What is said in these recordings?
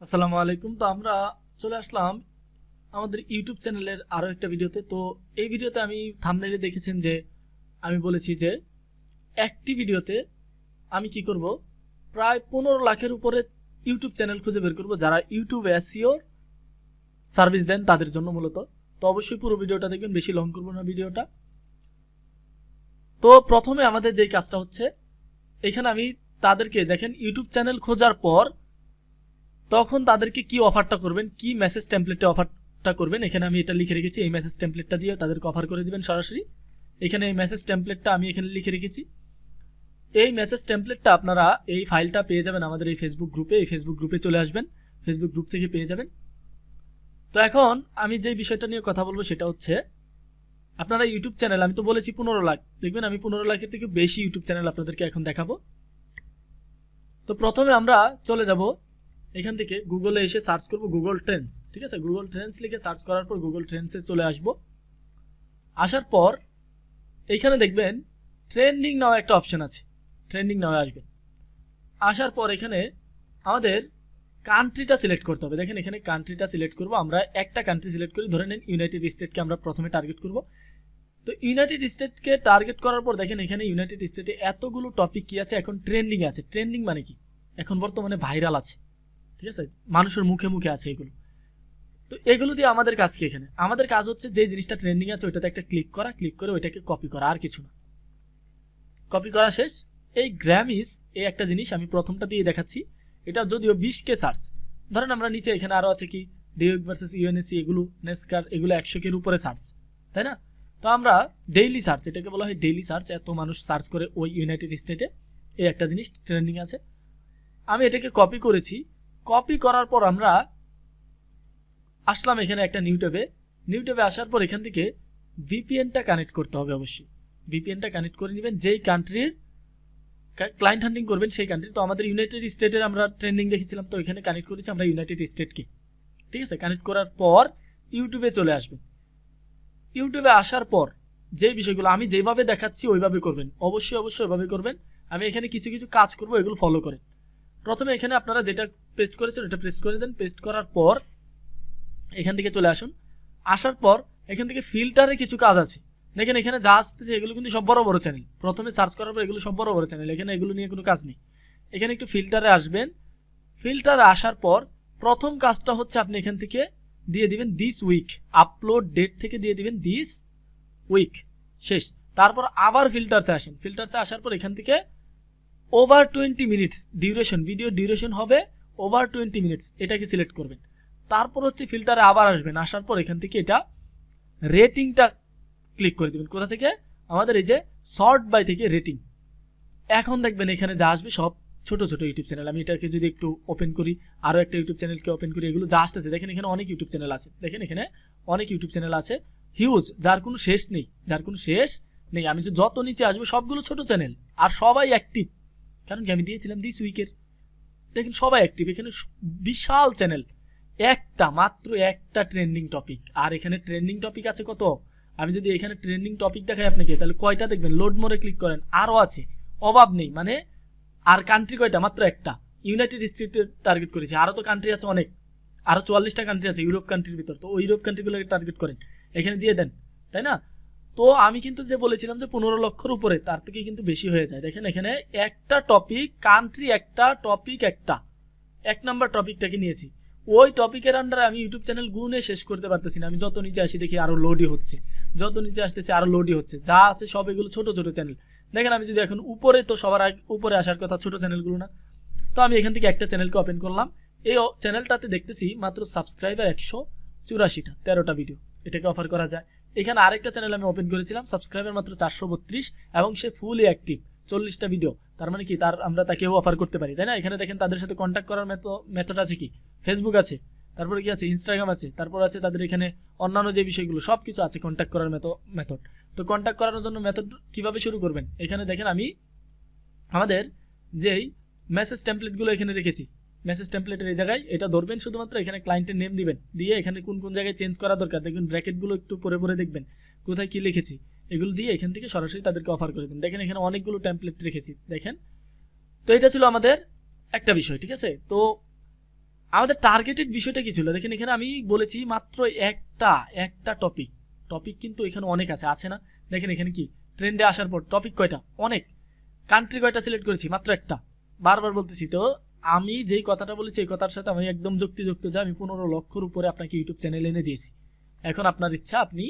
আসসালামু আলাইকুম। তো আমরা চলে আসলাম আমাদের ইউটিউব চ্যানেলের আরও একটা ভিডিওতে। তো এই ভিডিওতে আমি থাম্বনেইলে দেখেছেন যে আমি বলেছি যে একটি ভিডিওতে আমি কি করব, প্রায় 15 লাখের উপরে ইউটিউব চ্যানেল খুঁজে বের করব যারা ইউটিউব এসইও সার্ভিস দেন তাদের জন্য মূলত। তো অবশ্যই পুরো ভিডিওটা দেখবেন, বেশি লং করব না ভিডিওটা। তো প্রথমে আমাদের যেই কাজটা হচ্ছে, এখানে আমি তাদেরকে দেখেন ইউটিউব চ্যানেল খোঁজার পর তখন তাদেরকে কি অফারটা করবেন, কি মেসেজ টেমপ্লেটে অফারটা করবেন, এখানে আমি এটা লিখে রেখেছি। এই মেসেজ টেমপ্লেটটা দিয়ে তাদেরকে অফার করে দিবেন সরাসরি। এখানে এই মেসেজ টেমপ্লেটটা আমি এখানে লিখে রেখেছি। এই মেসেজ টেমপ্লেটটা আপনারা এই ফাইলটা পেয়ে যাবেন আমাদের এই ফেসবুক গ্রুপে। এই ফেসবুক গ্রুপে চলে আসবেন, ফেসবুক গ্রুপ থেকে পেয়ে যাবেন। তো এখন আমি যে বিষয়টা নিয়ে কথা বলবো সেটা হচ্ছে, আপনারা ইউটিউব চ্যানেল, আমি তো বলেছি 15 লাখ, দেখবেন আমি 15 লাখের থেকে বেশি ইউটিউব চ্যানেল আপনাদেরকে এখন দেখাবো। তো প্রথমে আমরা চলে যাব এখান থেকে গুগলে এসে সার্চ করব গুগল ট্রেন্ডস। ঠিক আছে, গুগল ট্রেন্ডস লিখে সার্চ করার পর গুগল ট্রেন্ডসে চলে আসব। আসার পর এইখানে দেখবেন ট্রেন্ডিং নাও একটা অপশন আছে, ট্রেন্ডিং নাও আসবেন। আসার পর এখানে আমাদের কান্ট্রিটা সিলেক্ট করতে হবে। দেখেন এখানে কান্ট্রিটা সিলেক্ট করব, আমরা একটা কান্ট্রি সিলেক্ট করি, ধরে নেন ইউনাইটেড স্টেটকে আমরা প্রথমে টার্গেট করব। তো ইউনাইটেড স্টেটকে টার্গেট করার পর দেখেন এখানে ইউনাইটেড স্টেটে এতগুলো টপিক কি আছে, এখন ট্রেন্ডিং আছে। ট্রেন্ডিং মানে কি, এখন বর্তমানে ভাইরাল আছে, ঠিক আছে, মানুষের মুখে মুখে আছে এগুলো। তো এগুলো দিয়ে আমাদের কাজ কি, এখানে আমাদের কাজ হচ্ছে যে জিনিসটা ট্রেন্ডিং আছে ওইটাতে একটা ক্লিক করা, ক্লিক করে ওইটাকে কপি করা, আর কিছু না। কপি করা শেষ। এই গ্রামিস এই একটা জিনিস আমি প্রথমটা দিয়ে দেখাচ্ছি, এটা যদিও 20K সার্চ, ধরেন আমরা নিচে এখানে আরও আছে কি ডিউক ভার্সেস ইউএনএসসি, এগুলো নেসকার, এগুলো 100K উপরে সার্চ, তাই না? তো আমরা ডেইলি সার্চ, এটাকে বলা হয় ডেইলি সার্চ, এত মানুষ সার্চ করে ওই ইউনাইটেড স্টেটে এই একটা জিনিস ট্রেন্ডিং আছে। আমি এটাকে কপি করেছি। কপি করার পর আমরা আসলাম এখানে একটা নিউট্যাবে আসার পর এখান থেকে ভিপিএনটা কানেক্ট করতে হবে। অবশ্যই ভিপিএনটা কানেক্ট করে নেবেন যেই কান্ট্রির ক্লায়েন্ট হান্টিং করবেন সেই কান্ট্রি। তো আমাদের ইউনাইটেড স্টেটের আমরা ট্রেন্ডিং দেখেছিলাম, তো এখানে কানেক্ট করেছি আমরা ইউনাইটেড স্টেটকে। ঠিক আছে, কানেক্ট করার পর ইউটিউবে চলে আসবেন। ইউটিউবে আসার পর যে বিষয়গুলো আমি যেভাবে দেখাচ্ছি ওইভাবে করবেন, অবশ্যই ওইভাবে করবেন। আমি এখানে কিছু কিছু কাজ করব, এগুলো ফলো করেন। প্রথমে এখানে আপনারা যেটা পেস্ট করেছেন ওটা পেস্ট করে দেন। পেস্ট করার পর এখান থেকে চলে আসুন। আসার পর এখান থেকে ফিল্টারে কিছু কাজ আছে, দেখেন এখানে যা আসতেছে এগুলো কিন্তু সব বড় বড় চ্যানেল। প্রথমে সার্চ করার পর এগুলো সব বড় বড় চ্যানেল, এখানে এগুলো নিয়ে কোনো কাজ নেই। এখানে একটু ফিল্টারে আসবেন। ফিল্টারে আসার পর প্রথম কাজটা হচ্ছে আপনি এখান থেকে দিয়ে দিবেন দিস উইক, আপলোড ডেট থেকে দিয়ে দিবেন দিস উইক, শেষ। তারপর আবার ফিল্টারসে আসেন। ফিল্টারসে আসার পর এখান থেকে over 20 minutes duration, video duration হবে ওভার 20 মিনিটস, এটাকে সিলেক্ট করবেন। তারপর হচ্ছে ফিল্টারে আবার আসবেন। আসার পর এখান থেকে এটা রেটিংটা ক্লিক করে দেবেন। কোথা থেকে, আমাদের এই যে শর্ট বাই থেকে রেটিং। এখন দেখবেন এখানে যা আসবে সব ছোট ছোট ইউটিউব চ্যানেল। আমি এটাকে যদি একটু ওপেন করি, আরও একটা ইউটিউব চ্যানেলকে ওপেন করি, এগুলো যা আসতেছে দেখেন এখানে অনেক ইউটিউব চ্যানেল আছে। দেখেন এখানে অনেক ইউটিউব চ্যানেল আছে, হিউজ, যার কোনো শেষ নেই, যার কোনো শেষ নেই। আমি যে যত নিচে আসবে সবগুলো ছোট চ্যানেল, আর সবাই অ্যাক্টিভ। কারণ কি আমি দিয়েছিলাম দিস উইকের, দেখেন সবাই অ্যাক্টিভ। এখানে বিশাল চ্যানেল, মাত্র একটা ট্রেন্ডিং টপিক। আর এখানে ট্রেন্ডিং টপিক আছে কত, আমি যদি এখানে ট্রেন্ডিং টপিক দেখাই আপনাকে তাহলে কয়টা দেখবেন, লোড মোরে ক্লিক করেন, আরও আছে, অভাব নেই। মানে আর কান্ট্রি কয়টা, মাত্র একটা, ইউনাইটেড স্টেটের টার্গেট করেছি। আরও তো কান্ট্রি আছে অনেক, আরও 44টা কান্ট্রি আছে ইউরোপ কান্ট্রির ভিতর। তো ওই ইউরোপ কান্ট্রিগুলোকে টার্গেট করেন, এখানে দিয়ে দেন, তাই না? তো আমি কিন্তু যে বলেছিলাম যে 15 লক্ষের উপরে, তার থেকে কিন্তু বেশি হয়ে যায়। দেখেন এখানে একটা টপিক, কান্ট্রি একটা, টপিক একটা, 1 নাম্বার টপিকটাকে নিয়েছি। ওই টপিকের আন্ডারে আমি ইউটিউব চ্যানেল গুনে শেষ করতে পারতেছি না। আমি যত নিচে আসি দেখি আরও লোডই হচ্ছে, যত নিচে আসতেছে আরও লোডই হচ্ছে। যা আছে সব এগুলো ছোট ছোট চ্যানেল। দেখেন আমি যদি এখন উপরে, তো সবার আগে উপরে আসার কথা ছোট চ্যানেলগুলো না। তো আমি এখান থেকে একটা চ্যানেলকে ওপেন করলাম। এই চ্যানেলটাতে দেখতেছি মাত্র সাবস্ক্রাইবার 184টা, 13টা ভিডিও, এটাকে অফার করা যায়। এখানে আরেকটা চ্যানেল আমি ওপেন করেছিলাম, সাবস্ক্রাইবার মাত্র 432 এবং সে ফুলি অ্যাক্টিভ, 40টা ভিডিও। তার মানে কি, আমরা তাকেও অফার করতে পারি, তাই না? এখানে দেখেন তাদের সাথে কন্ট্যাক্ট করার মেথড আছে কি, ফেসবুক আছে, তারপরে কি আছে ইনস্টাগ্রাম আছে, তারপর আছে তাদের এখানে অন্যান্য যে বিষয়গুলো সব কিছু আছে, কন্ট্যাক্ট করার মেথড। তো কন্ট্যাক্ট করানোর জন্য মেথড কিভাবে শুরু করবেন, এখানে দেখেন আমি আমাদের যেই মেসেজ টেমপ্লেটগুলো এখানে রেখেছি, মেসেজ টেমপ্লেটের এই জায়গায় এটা ধরবেন, শুধুমাত্র এখানে ক্লায়েন্টের নেম দিবেন, দিয়ে এখানে কোন কোন জায়গায় চেঞ্জ করা দরকার দেখবেন, ব্র্যাকেটগুলো একটু পরে পরে দেখবেন কোথায় কি লিখেছি, এগুলো দিয়ে এখান থেকে সরাসরি তাদেরকে অফার করে দিন। দেখেন এখানে অনেকগুলো টেমপ্লেট রেখেছি, দেখেন। তো এটা ছিল আমাদের একটা বিষয়, ঠিক আছে। তো আমাদের টার্গেটেড বিষয়টা কি ছিল দেখেন, এখানে আমি বলেছি মাত্র একটা টপিক কিন্তু এখানে অনেক আছে না? দেখেন এখানে কি ট্রেন্ডে আসার পর টপিক কয়টা, অনেক। কান্ট্রি কয়টা সিলেক্ট করেছি, মাত্র একটা। বারবার বলতেছি তো, আমি যেই কথাটা বলেছি এই কথার সাথে আমি একদম যুক্তিযুক্ত যে আমি 15 লক্ষর উপরে আপনাকে ইউটিউব চ্যানেল এনে দিয়েছি। এখন আপনার ইচ্ছা, আপনি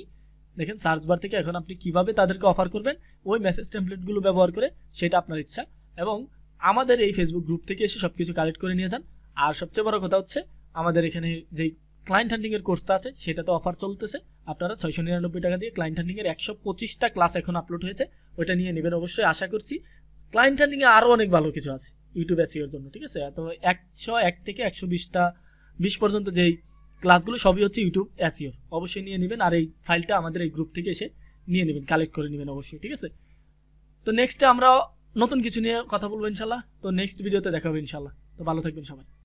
দেখেন সার্চ বার থেকে এখন আপনি কিভাবে তাদেরকে অফার করবেন ওই মেসেজ টেমপ্লেটগুলো ব্যবহার করে, সেটা আপনার ইচ্ছা। এবং আমাদের এই ফেসবুক গ্রুপ থেকে এসে সব কিছু কালেক্ট করে নিয়ে যান। আর সবচেয়ে বড় কথা হচ্ছে, আমাদের এখানে যেই ক্লায়েন্ট হান্টিংয়ের কোর্সটা আছে সেটা তো অফার চলতেছে। আপনারা 699 টাকা দিয়ে ক্লায়েন্ট হান্টিংয়ের 125টা ক্লাস এখন আপলোড হয়েছে, ওইটা নিয়ে নেবেন অবশ্যই। আশা করছি ক্লায়েন্ট হান্টিংয়ে আরও অনেক ভালো কিছু আছে ইউটিউব এসইওর জন্য, ঠিক আছে? তো 101 থেকে 120 পর্যন্ত যেই ক্লাসগুলো সবই হচ্ছে ইউটিউব এসইওর, অবশ্যই নিয়ে নেবেন। আর এই ফাইলটা আমাদের এই গ্রুপ থেকে এসে নিয়ে নেবেন, কালেক্ট করে নেবেন অবশ্যই, ঠিক আছে? তো নেক্সটে আমরা নতুন কিছু নিয়ে কথা বলবো ইনশাল্লাহ। তো নেক্সট ভিডিওতে দেখা হবে ইনশাল্লাহ। তো ভালো থাকবেন সবাই।